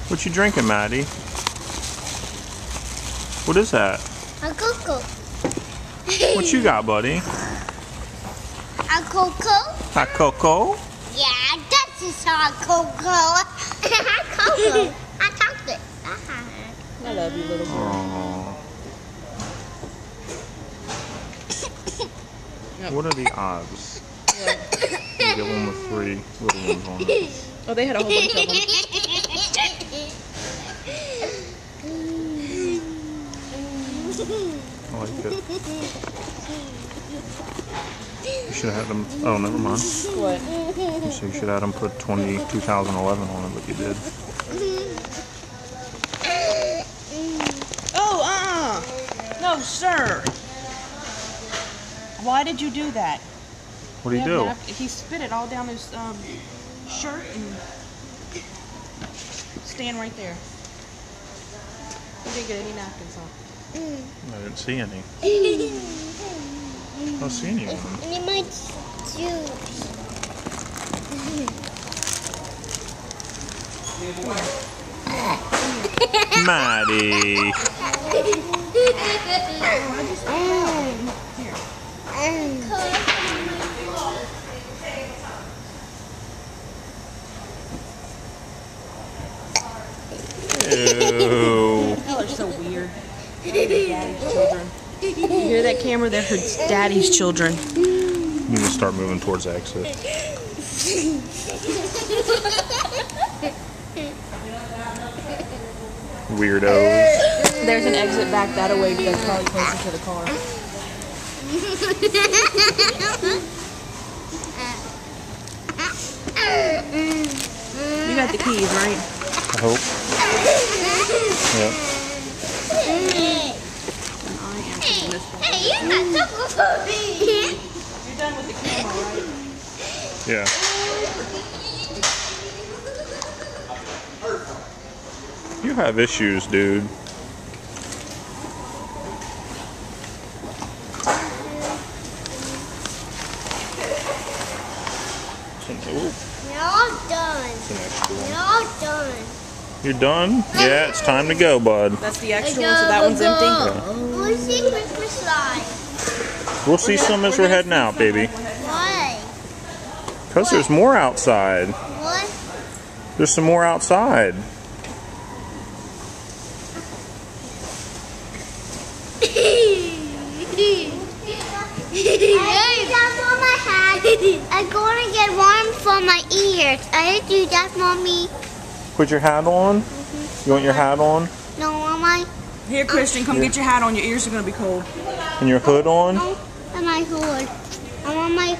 What you drinking, Maddie? What is that? A cocoa. What you got, buddy? A cocoa? A cocoa? Yeah, this is our cocoa. Cocoa. I topped it. I love you, little girl. Aww. What are the odds? You get one with 3 little ones on it. Oh, they had a whole bunch of them. I like it. You should have had them. Oh, never mind. What? So you should have had them put 2011 on it, but you did. Oh, no, sir. Why did you do that? What do you do? He spit it all down his shirt and stand right there. He didn't get any napkins on. I didn't see any. I don't see anyone. You might choose. Maddie. Ew. Y'all are so weird. Daddy's children. You hear that, camera? They're her daddy's children. You need to start moving towards the exit. Weirdos. There's an exit back that way, but that's probably closer to the car. You got the keys, right? I hope. Yep. Hey, you're not talking for me. You're done with the camera, right? Yeah. You have issues, dude. You're all done. You're all done. You're done? Yeah, it's time to go, bud. That's the extra one, so that one's empty. We'll see Christmas lights. We'll see some as we're heading out, baby. Why? Because there's more outside. What? There's some more outside. I'm going to get warm for my ears. I do that, Mommy. Put your hat on? You want your hat on? No, Mama. Here, Christian, come get your hat on. Your ears are going to be cold. And your hood on? No, and my hood. I want my hood.